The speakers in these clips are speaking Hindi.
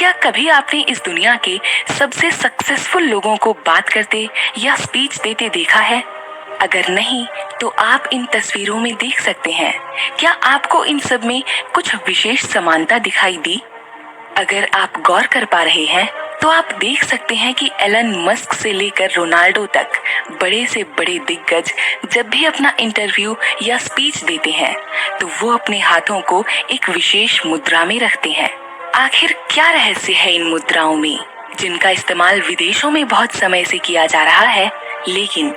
क्या कभी आपने इस दुनिया के सबसे सक्सेसफुल लोगों को बात करते या स्पीच देते देखा है? अगर नहीं, तो आप इन तस्वीरों में देख सकते हैं। क्या आपको इन सब में कुछ विशेष समानता दिखाई दी? अगर आप गौर कर पा रहे हैं, तो आप देख सकते हैं कि एलन मस्क से लेकर रोनाल्डो तक बड़े से बड़े दिग्गज जब भी अपना इंटरव्यू या स्पीच देते हैं, तो वो अपने हाथों को एक विशेष मुद्रा में रखते हैं। आखिर क्या रहस्य है इन मुद्राओं में, जिनका इस्तेमाल विदेशों में बहुत समय से किया जा रहा है, लेकिन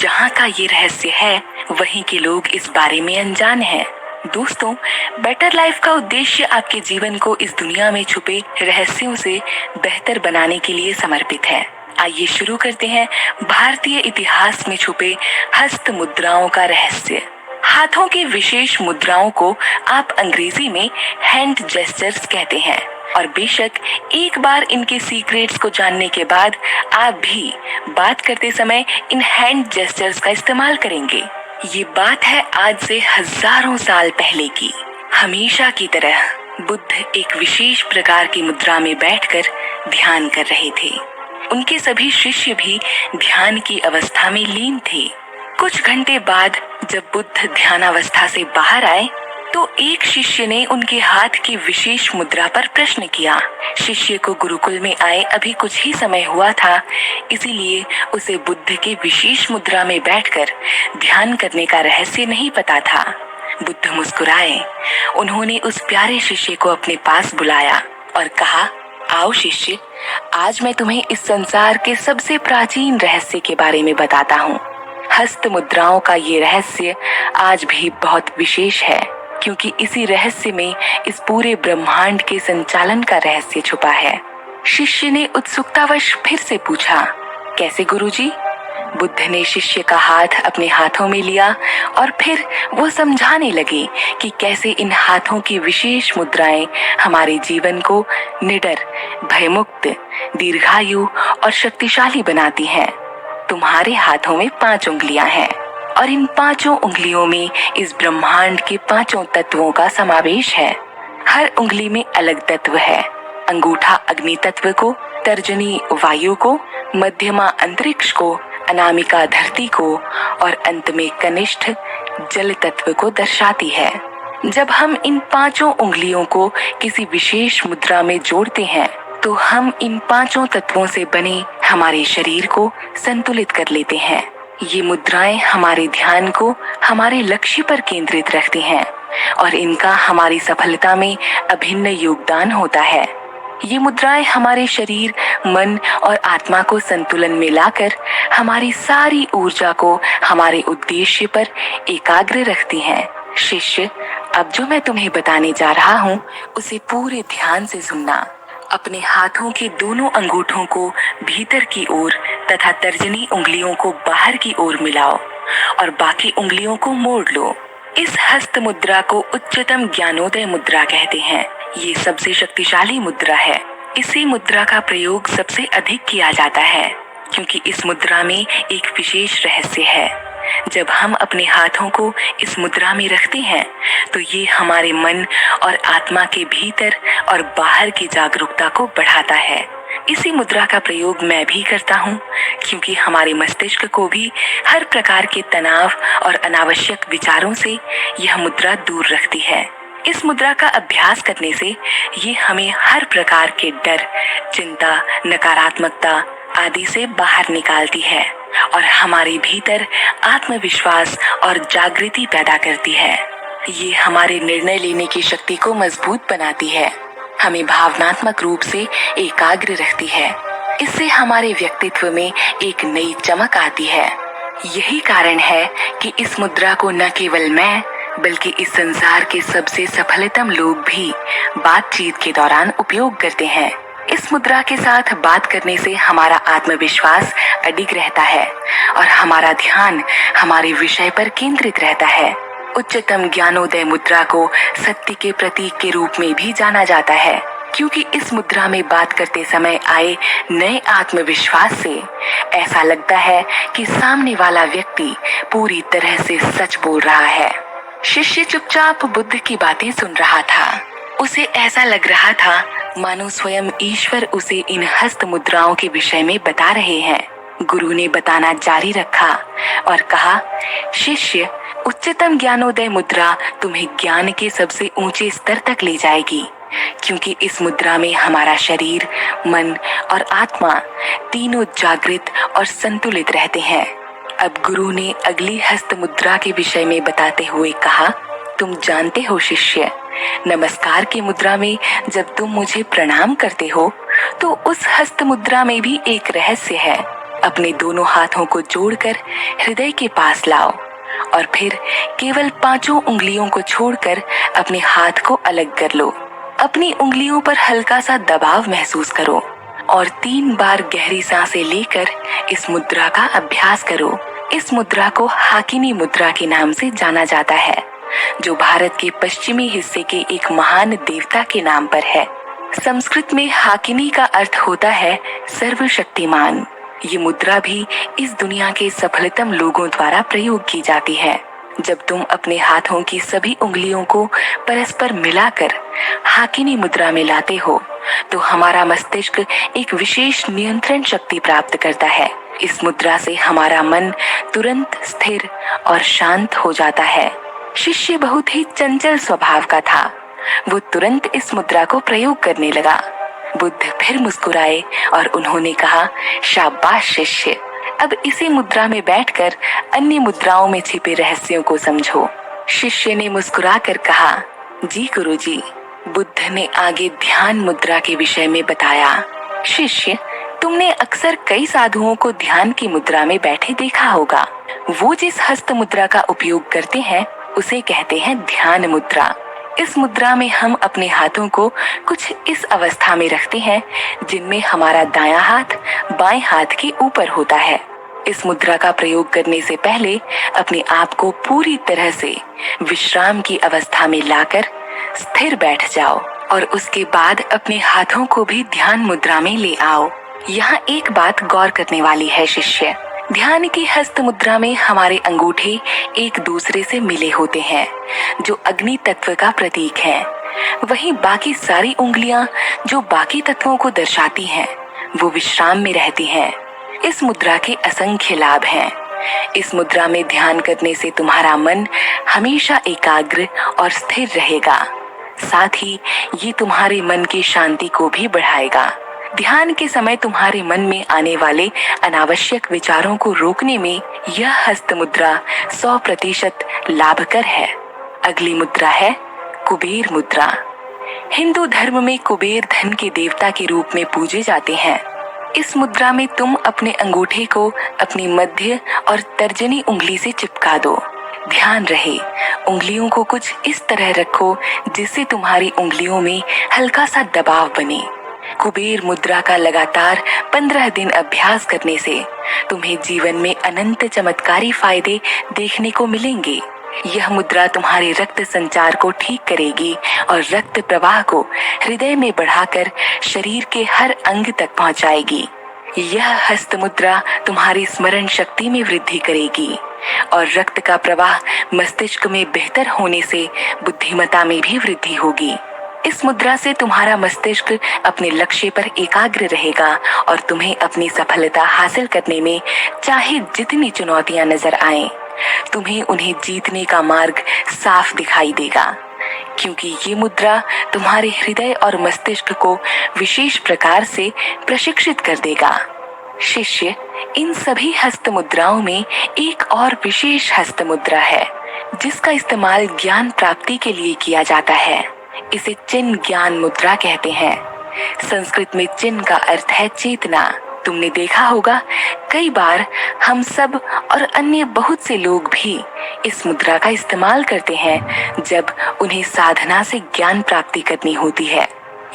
जहाँ का ये रहस्य है, वहीं के लोग इस बारे में अनजान हैं। दोस्तों, बेटर लाइफ का उद्देश्य आपके जीवन को इस दुनिया में छुपे रहस्यों से बेहतर बनाने के लिए समर्पित है। आइए शुरू करते हैं भारतीय इतिहास में छुपे हस्त मुद्राओं का रहस्य। हाथों की विशेष मुद्राओं को आप अंग्रेजी में हैंड जेस्चर्स कहते हैं, और बेशक एक बार इनके सीक्रेट्स को जानने के बाद आप भी बात करते समय इन हैंड जेस्चर्स का इस्तेमाल करेंगे। ये बात है आज से हजारों साल पहले की। हमेशा की तरह बुद्ध एक विशेष प्रकार की मुद्रा में बैठकर ध्यान कर रहे थे। उनके सभी शिष्य भी ध्यान की अवस्था में लीन थे। कुछ घंटे बाद जब बुद्ध ध्यानावस्था से बाहर आए, तो एक शिष्य ने उनके हाथ की विशेष मुद्रा पर प्रश्न किया। शिष्य को गुरुकुल में आए अभी कुछ ही समय हुआ था, इसीलिए उसे बुद्ध के विशेष मुद्रा में बैठकर ध्यान करने का रहस्य नहीं पता था। बुद्ध मुस्कुराए। उन्होंने उस प्यारे शिष्य को अपने पास बुलाया और कहा, आओ शिष्य, आज मैं तुम्हें इस संसार के सबसे प्राचीन रहस्य के बारे में बताता हूँ। हस्त मुद्राओं का ये रहस्य आज भी बहुत विशेष है, क्योंकि इसी रहस्य में इस पूरे ब्रह्मांड के संचालन का रहस्य छुपा है। शिष्य ने उत्सुकतावश फिर से पूछा, कैसे गुरुजी? बुद्ध ने शिष्य का हाथ अपने हाथों में लिया और फिर वो समझाने लगे कि कैसे इन हाथों की विशेष मुद्राएं हमारे जीवन को निडर, भयमुक्त, दीर्घायु और शक्तिशाली बनाती हैं। तुम्हारे हाथों में 5 उंगलियां हैं, और इन 5 उंगलियों में इस ब्रह्मांड के 5 तत्वों का समावेश है। हर उंगली में अलग तत्व है। अंगूठा अग्नि तत्व को, तर्जनी वायु को, मध्यमा अंतरिक्ष को, अनामिका धरती को और अंत में कनिष्ठ जल तत्व को दर्शाती है। जब हम इन 5 उंगलियों को किसी विशेष मुद्रा में जोड़ते हैं, तो हम इन 5 तत्वों से बने हमारे शरीर को संतुलित कर लेते हैं। ये मुद्राएं हमारे ध्यान को हमारे लक्ष्य पर केंद्रित रखती हैं, और इनका हमारी सफलता में अभिन्न योगदान होता है। ये मुद्राएं हमारे शरीर, मन और आत्मा को संतुलन में लाकर हमारी सारी ऊर्जा को हमारे उद्देश्य पर एकाग्र रखती हैं। शिष्य, अब जो मैं तुम्हें बताने जा रहा हूँ, उसे पूरे ध्यान से सुनना। अपने हाथों के दोनों अंगूठों को भीतर की ओर तथा तर्जनी उंगलियों को बाहर की ओर मिलाओ और बाकी उंगलियों को मोड़ लो। इस हस्त मुद्रा को उच्चतम ज्ञानोदय मुद्रा कहते हैं। ये सबसे शक्तिशाली मुद्रा है। इसी मुद्रा का प्रयोग सबसे अधिक किया जाता है, क्योंकि इस मुद्रा में एक विशेष रहस्य है। जब हम अपने हाथों को इस मुद्रा में रखते हैं, तो ये हमारे मन और आत्मा के भीतर और बाहर की जागरूकता को बढ़ाता है। इसी मुद्रा का प्रयोग मैं भी करता हूँ, क्योंकि हमारे मस्तिष्क को भी हर प्रकार के तनाव और अनावश्यक विचारों से यह मुद्रा दूर रखती है। इस मुद्रा का अभ्यास करने से ये हमें हर प्रकार के डर, चिंता, नकारात्मकता आदि से बाहर निकालती है और हमारे भीतर आत्मविश्वास और जागृति पैदा करती है। ये हमारे निर्णय लेने की शक्ति को मजबूत बनाती है, हमें भावनात्मक रूप से एकाग्र रखती है। इससे हमारे व्यक्तित्व में एक नई चमक आती है। यही कारण है कि इस मुद्रा को न केवल मैं, बल्कि इस संसार के सबसे सफलतम लोग भी बातचीत के दौरान उपयोग करते हैं। इस मुद्रा के साथ बात करने से हमारा आत्मविश्वास अडिग रहता है और हमारा ध्यान हमारे विषय पर केंद्रित रहता है। उच्चतम ज्ञानोदय मुद्रा को सत्य के प्रतीक के रूप में भी जाना जाता है, क्योंकि इस मुद्रा में बात करते समय आए नए आत्मविश्वास से ऐसा लगता है कि सामने वाला व्यक्ति पूरी तरह से सच बोल रहा है। शिष्य चुपचाप बुद्ध की बातें सुन रहा था। उसे ऐसा लग रहा था मानो स्वयं ईश्वर उसे इन हस्त मुद्राओं के विषय में बता रहे हैं। गुरु ने बताना जारी रखा और कहा, शिष्य, उच्चतम ज्ञानोदय मुद्रा तुम्हें ज्ञान के सबसे ऊंचे स्तर तक ले जाएगी, क्योंकि इस मुद्रा में हमारा शरीर, मन और आत्मा तीनों जागृत और संतुलित रहते हैं। अब गुरु ने अगली हस्त मुद्रा के विषय में बताते हुए कहा, तुम जानते हो शिष्य, नमस्कार की मुद्रा में जब तुम मुझे प्रणाम करते हो तो उस हस्त मुद्रा में भी एक रहस्य है। अपने दोनों हाथों को जोड़कर हृदय के पास लाओ और फिर केवल 5 उंगलियों को छोड़कर अपने हाथ को अलग कर लो। अपनी उंगलियों पर हल्का सा दबाव महसूस करो और 3 बार गहरी सांसें लेकर इस मुद्रा का अभ्यास करो। इस मुद्रा को हाकिनी मुद्रा के नाम से जाना जाता है, जो भारत के पश्चिमी हिस्से के एक महान देवता के नाम पर है। संस्कृत में हाकिनी का अर्थ होता है सर्वशक्तिमान। ये मुद्रा भी इस दुनिया के सफलतम लोगों द्वारा प्रयोग की जाती है। जब तुम अपने हाथों की सभी उंगलियों को परस्पर मिलाकर हाकिनी मुद्रा में लाते हो तो हमारा मस्तिष्क एक विशेष नियंत्रण शक्ति प्राप्त करता है। इस मुद्रा से हमारा मन तुरंत स्थिर और शांत हो जाता है। शिष्य बहुत ही चंचल स्वभाव का था। वो तुरंत इस मुद्रा को प्रयोग करने लगा। बुद्ध फिर मुस्कुराए और उन्होंने कहा, शाबाश शिष्य, अब इसी मुद्रा में बैठकर अन्य मुद्राओं में छिपे रहस्यों को समझो। शिष्य ने मुस्कुराकर कहा, जी गुरुजी। बुद्ध ने आगे ध्यान मुद्रा के विषय में बताया। शिष्य, तुमने अक्सर कई साधुओं को ध्यान की मुद्रा में बैठे देखा होगा। वो जिस हस्त मुद्रा का उपयोग करते हैं उसे कहते हैं ध्यान मुद्रा। इस मुद्रा में हम अपने हाथों को कुछ इस अवस्था में रखते हैं जिनमें हमारा दायां हाथ बाएं हाथ के ऊपर होता है। इस मुद्रा का प्रयोग करने से पहले अपने आप को पूरी तरह से विश्राम की अवस्था में लाकर स्थिर बैठ जाओ और उसके बाद अपने हाथों को भी ध्यान मुद्रा में ले आओ। यहाँ एक बात गौर करने वाली है शिष्य, ध्यान की हस्त मुद्रा में हमारे अंगूठे एक दूसरे से मिले होते हैं, जो अग्नि तत्व का प्रतीक है। वहीं बाकी सारी उंगलियां जो बाकी तत्वों को दर्शाती हैं, वो विश्राम में रहती हैं। इस मुद्रा के असंख्य लाभ हैं। इस मुद्रा में ध्यान करने से तुम्हारा मन हमेशा एकाग्र और स्थिर रहेगा। साथ ही ये तुम्हारे मन की शांति को भी बढ़ाएगा। ध्यान के समय तुम्हारे मन में आने वाले अनावश्यक विचारों को रोकने में यह हस्त मुद्रा 100% लाभकर है। अगली मुद्रा है कुबेर मुद्रा। हिंदू धर्म में कुबेर धन के देवता के रूप में पूजे जाते हैं। इस मुद्रा में तुम अपने अंगूठे को अपनी मध्य और तर्जनी उंगली से चिपका दो। ध्यान रहे, उंगलियों को कुछ इस तरह रखो जिससे तुम्हारी उंगलियों में हल्का सा दबाव बने। कुबेर मुद्रा का लगातार 15 दिन अभ्यास करने से तुम्हें जीवन में अनंत चमत्कारी फायदे देखने को मिलेंगे। यह मुद्रा तुम्हारे रक्त संचार को ठीक करेगी और रक्त प्रवाह को हृदय में बढ़ाकर शरीर के हर अंग तक पहुंचाएगी। यह हस्त मुद्रा तुम्हारी स्मरण शक्ति में वृद्धि करेगी और रक्त का प्रवाह मस्तिष्क में बेहतर होने से बुद्धिमत्ता में भी वृद्धि होगी। इस मुद्रा से तुम्हारा मस्तिष्क अपने लक्ष्य पर एकाग्र रहेगा और तुम्हें अपनी सफलता हासिल करने में चाहे जितनी चुनौतियां नजर आएं, तुम्हें उन्हें जीतने का मार्ग साफ दिखाई देगा, क्योंकि ये मुद्रा तुम्हारे हृदय और मस्तिष्क को विशेष प्रकार से प्रशिक्षित कर देगा। शिष्य, इन सभी हस्त मुद्राओं में एक और विशेष हस्त मुद्रा है जिसका इस्तेमाल ज्ञान प्राप्ति के लिए किया जाता है। इसे चिन्ह ज्ञान मुद्रा कहते हैं। संस्कृत में चिन्ह का अर्थ है चेतना। तुमने देखा होगा कई बार हम सब और अन्य बहुत से लोग भी इस मुद्रा का इस्तेमाल करते हैं जब उन्हें साधना से ज्ञान प्राप्ति करनी होती है।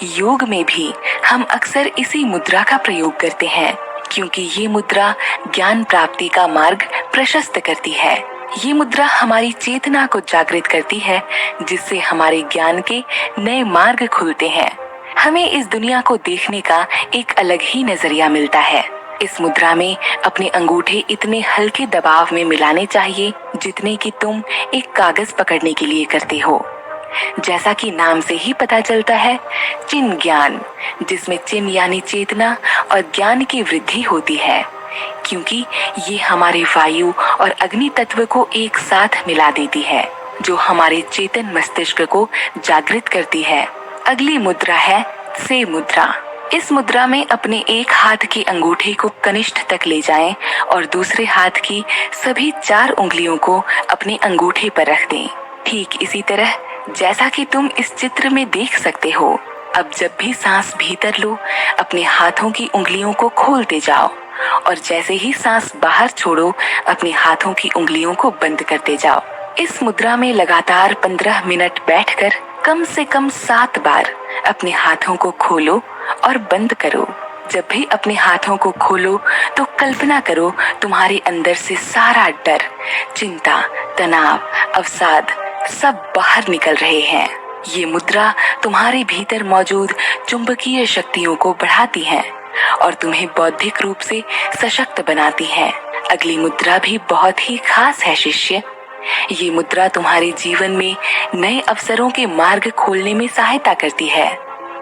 योग में भी हम अक्सर इसी मुद्रा का प्रयोग करते हैं, क्योंकि ये मुद्रा ज्ञान प्राप्ति का मार्ग प्रशस्त करती है। ये मुद्रा हमारी चेतना को जागृत करती है, जिससे हमारे ज्ञान के नए मार्ग खुलते हैं। हमें इस दुनिया को देखने का एक अलग ही नजरिया मिलता है। इस मुद्रा में अपने अंगूठे इतने हल्के दबाव में मिलाने चाहिए जितने कि तुम एक कागज पकड़ने के लिए करते हो। जैसा कि नाम से ही पता चलता है, चिन ज्ञान, जिसमें चिन यानी चेतना और ज्ञान की वृद्धि होती है, क्योंकि ये हमारे वायु और अग्नि तत्व को एक साथ मिला देती है, जो हमारे चेतन मस्तिष्क को जागृत करती है। अगली मुद्रा है से मुद्रा। इस मुद्रा में अपने एक हाथ के अंगूठे को कनिष्ठ तक ले जाएं और दूसरे हाथ की सभी 4 उंगलियों को अपने अंगूठे पर रख दें। ठीक इसी तरह जैसा कि तुम इस चित्र में देख सकते हो। अब जब भी सांस भीतर लो, अपने हाथों की उंगलियों को खोलते जाओ और जैसे ही सांस बाहर छोड़ो, अपने हाथों की उंगलियों को बंद करते जाओ। इस मुद्रा में लगातार 15 मिनट बैठकर कम से कम 7 बार अपने हाथों को खोलो और बंद करो। जब भी अपने हाथों को खोलो तो कल्पना करो तुम्हारे अंदर से सारा डर, चिंता, तनाव, अवसाद सब बाहर निकल रहे हैं। ये मुद्रा तुम्हारे भीतर मौजूद चुंबकीय शक्तियों को बढ़ाती है और तुम्हें बौद्धिक रूप से सशक्त बनाती है। अगली मुद्रा भी बहुत ही खास है शिष्य। ये मुद्रा तुम्हारे जीवन में नए अवसरों के मार्ग खोलने में सहायता करती है।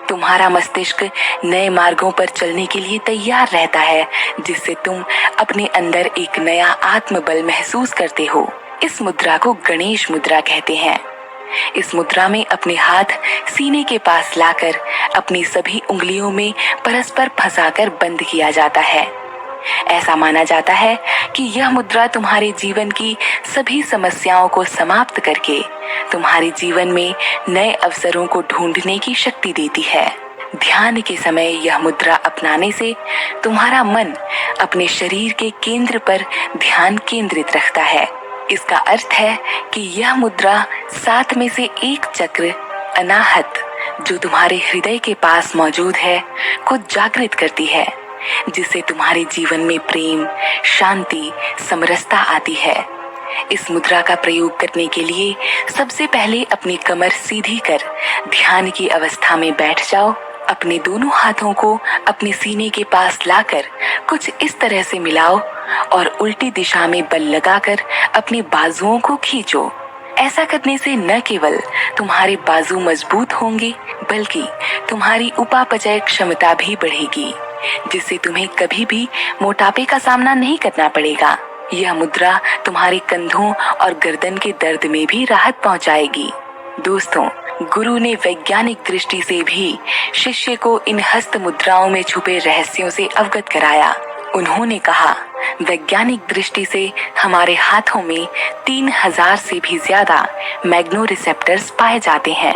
तुम्हारा मस्तिष्क नए मार्गों पर चलने के लिए तैयार रहता है, जिससे तुम अपने अंदर एक नया आत्मबल महसूस करते हो। इस मुद्रा को गणेश मुद्रा कहते हैं। इस मुद्रा में अपने हाथ सीने के पास लाकर अपनी सभी उंगलियों में परस्पर फंसाकर बंद किया जाता है। ऐसा माना जाता है कि यह मुद्रा तुम्हारे जीवन की सभी समस्याओं को समाप्त करके तुम्हारे जीवन में नए अवसरों को ढूंढने की शक्ति देती है। ध्यान के समय यह मुद्रा अपनाने से तुम्हारा मन अपने शरीर के केंद्र पर ध्यान केंद्रित रखता है। इसका अर्थ है कि यह मुद्रा 7 में से एक चक्र अनाहत, जो तुम्हारे हृदय के पास मौजूद है, को जागृत करती है, जिससे तुम्हारे जीवन में प्रेम, शांति, समरसता आती है। इस मुद्रा का प्रयोग करने के लिए सबसे पहले अपनी कमर सीधी कर ध्यान की अवस्था में बैठ जाओ। अपने दोनों हाथों को अपने सीने के पास लाकर कुछ इस तरह से मिलाओ और उल्टी दिशा में बल लगाकर अपने बाजुओं को खींचो। ऐसा करने से न केवल तुम्हारे बाजू मजबूत होंगे, बल्कि तुम्हारी उपापचय क्षमता भी बढ़ेगी, जिससे तुम्हें कभी भी मोटापे का सामना नहीं करना पड़ेगा। यह मुद्रा तुम्हारे कंधों और गर्दन के दर्द में भी राहत पहुंचाएगी। दोस्तों, गुरु ने वैज्ञानिक दृष्टि से भी शिष्य को इन हस्त मुद्राओं में छुपे रहस्यों से अवगत कराया। उन्होंने कहा, वैज्ञानिक दृष्टि से हमारे हाथों में 3000 से भी ज्यादा मैग्नो रिसेप्टर्स पाए जाते हैं,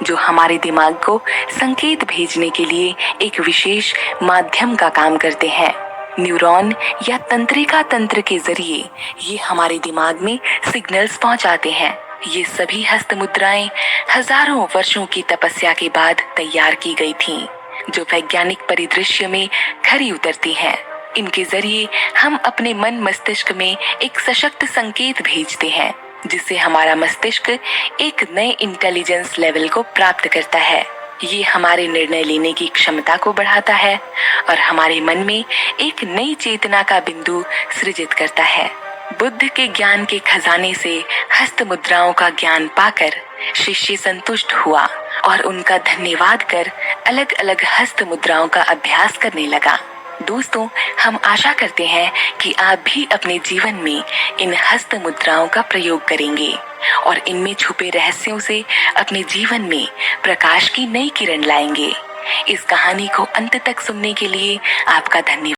जो हमारे दिमाग को संकेत भेजने के लिए एक विशेष माध्यम का काम करते हैं। न्यूरॉन या तंत्रिका तंत्र के जरिए ये हमारे दिमाग में सिग्नल्स पहुंचाते हैं। ये सभी हस्त मुद्राएं हजारों वर्षों की तपस्या के बाद तैयार की गई थीं, जो वैज्ञानिक परिदृश्य में खरी उतरती हैं। इनके जरिए हम अपने मन मस्तिष्क में एक सशक्त संकेत भेजते हैं, जिससे हमारा मस्तिष्क एक नए इंटेलिजेंस लेवल को प्राप्त करता है। ये हमारे निर्णय लेने की क्षमता को बढ़ाता है और हमारे मन में एक नई चेतना का बिंदु सृजित करता है। बुद्ध के ज्ञान के खजाने से हस्त मुद्राओं का ज्ञान पाकर शिष्य संतुष्ट हुआ और उनका धन्यवाद कर अलग अलग हस्त मुद्राओं का अभ्यास करने लगा। दोस्तों, हम आशा करते हैं कि आप भी अपने जीवन में इन हस्त मुद्राओं का प्रयोग करेंगे और इनमें छुपे रहस्यों से अपने जीवन में प्रकाश की नई किरण लाएंगे। इस कहानी को अंत तक सुनने के लिए आपका धन्यवाद।